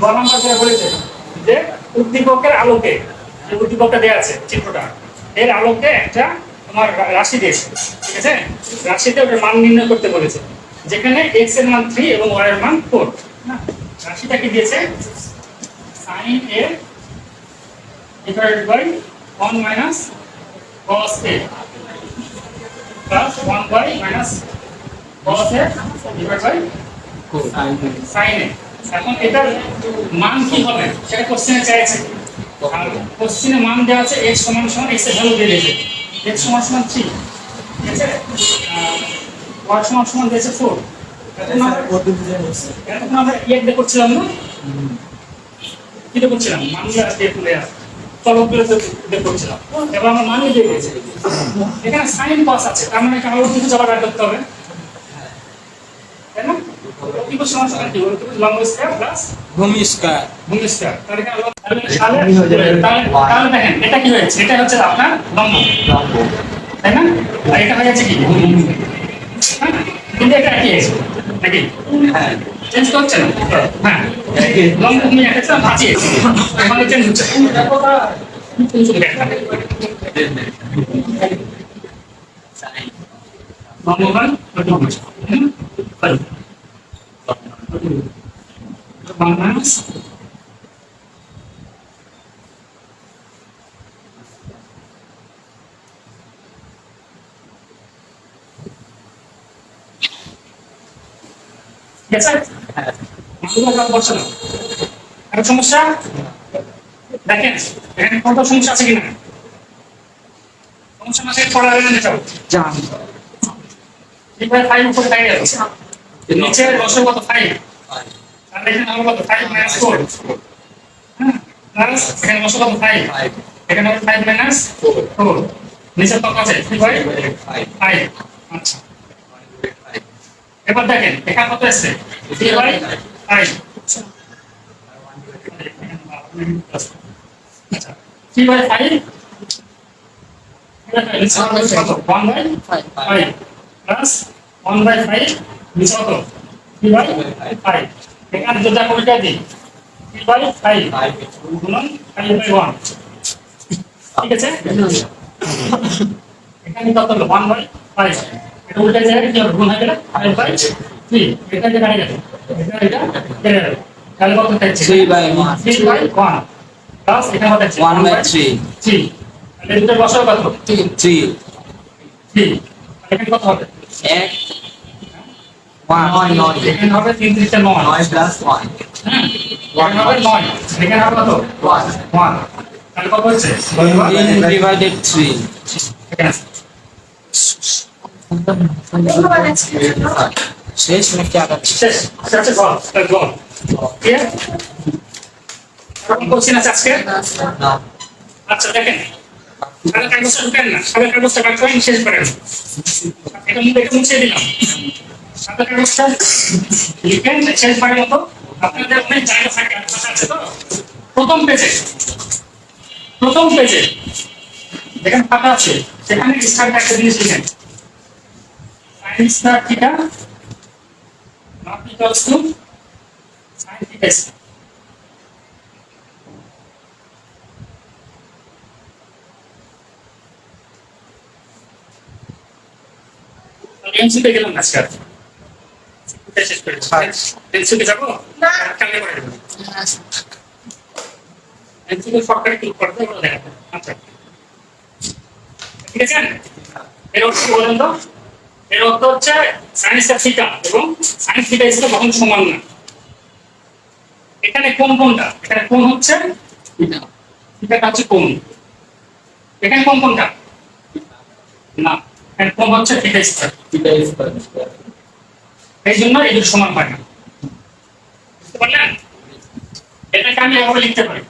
Number যেটা বলেছে যে উদ্দীপকের আলোকে, যে উদ্দীপকটা দেওয়া আছে চিত্রটা, এর আলোকে একটা তোমার রাশি দিয়েছে, ঠিক আছে? রাশিতে ওটার মান নির্ণয় করতে বলেছে, যেখানে এক্স এর মান 3 এবং ওয়াই এর মান 4। রাশিটা কি দিয়েছে? sin a divided by 1 minus cos a plus 1 by minus cos a divided by sin a। এখন এটার মান কি হবে সেটা কোশ্চেনে চাইছে, আর কোশ্চেনে মান দেওয়া আছে x সমান সমান x এর ভ্যালু দিয়ে দিয়েছে, x সমান সমান 3, ঠিক আছে? y সমান সমান দিয়েছে 4। এখন আমরা ইয়ে করছিলাম না, কি করছিলাম? মান দিয়ে তুলে চলকগুলো বের করছিলাম, এবার আমরা মান দিয়ে দিয়েছি। এখানে sin cos আছে, তার মানে আরো কিছু জবাব বের করতে হবে, তাই না? অতিভুজ সমান সমান কি? অতিভুজ লম্ব স্কয়ার প্লাস ভূমি স্কয়ার, ভূমি স্কয়ার। তাহলে দেখেন এটা কি হয়েছে? এটা হচ্ছে আপনার লম্ব, তাই না? আর এটা হয়ে যাচ্ছে কি? ভূমি। হ্যাঁ, কিন্তু এটা কি আছে নাকি? হ্যাঁ, চেঞ্জ করছে না। হ্যাঁ, লম্ব ভূমি একটা ছিল ভাঁচিয়ে, মানে চেঞ্জ হচ্ছে। লম্বমান বাংলাদেশ গেছে। আর সমস্যা দেখেন, এখানে কত সমস্যা আছে কিনা? সমস্যা না থাকলে পড়া যাবে না। জান এবার 5 উপরে দাঁড়িয়ে আছে, নিচে দশের কত 5, আর এখানে হবে কত 5 minus 4, হ্যাঁ, প্লাস এখানে দশের কত 5, এখানে হবে 5 minus 4, নিচে কত আছে 3/5। আচ্ছা, এবার দেখেন এখানে কত আছে 3/5। আচ্ছা, 3/5 1/5 প্লাস 1/5 নিচে কত 3/5। এখানে যেটা উল্টা দিই 3/5 গুণন 5/1, ঠিক আছে? এখানে কত হলো 1/5, এটা উল্টা জায়গায় কি হবে? গুণ হয়ে গেল 5/3, এটা যে কাটে গেল, এটা কেটে গেল, তাহলে কত থাকছে 3/1 প্লাস এখানে কত আছে 1/3। তাহলে দুটো বসাও কত 3, এখানে কত হবে 1 9, এখানে হবে 3 3 9 প্লাস 1, হ্যাঁ, এখানে হবে 9, এখানে হবে কত 1, তাহলে কত হচ্ছে 3/3। এখানে শেষ নাকি আগে? শেষ, আচ্ছা গল, গল ক্লিয়ার। এখন কোশ্চেন আছে আজকে না? আচ্ছা দেখেন, সাদা কাগজটা ঢুকেন না, সাদা কাগজটা বার করেন, শেষ করেন। এটা মুছে দিলাম, সাদা কাগজটা লিখেন শেষ বারের মতো। আপনাদের অনেক জায়গা থাকে, আছে তো প্রথম পেজে যেখানে ফাঁকা আছে সেখানে স্টার্ট একটা জিনিস লিখেন, sin star theta not equals to sin theta square. এমসিতে গেলাম আজকে, শেষ করে এমসিতে যাবো না, কালকে করে দেবো। এমসিতে সরকারি ক্লিক করতে হবে, দেখাবো। আচ্ছা ঠিক আছে, এর অর্থ বলেন তো? এর অর্থ হচ্ছে sin স্কয়ার থিটা এবং sin থিটা স্কয়ার কখনো সমান না। এখানে কোনটা? এখানে কোণ হচ্ছে থিটা, থিটাটা হচ্ছে কোণ। এখানে কোনটা না, এখানে কোণ হচ্ছে থিটা স্কয়ার, এই জন্য এই দুটো সমান হয় না, বুঝতে পারলেন? এটাকে আমি এভাবে লিখতে পারি,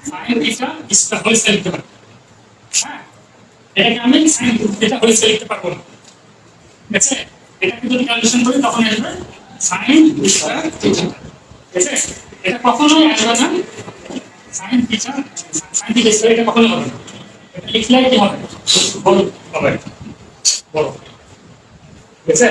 sin theta square whole square লিখতে পারি। হ্যাঁ, এটাকে আমি sin থিটা হোল স্কয়ার লিখতে পারবো না, ঠিক আছে? এটাকে যদি ক্যালকুলেশন করি তখন আসবে sin স্কয়ার থিটা, ঠিক আছে? এটা কখনোই আসবে না sin theta, sin theta square, এটা কখনোই হবে না। এটা লিখলে কি হবে? বড় হবে, বড়, ঠিক আছে?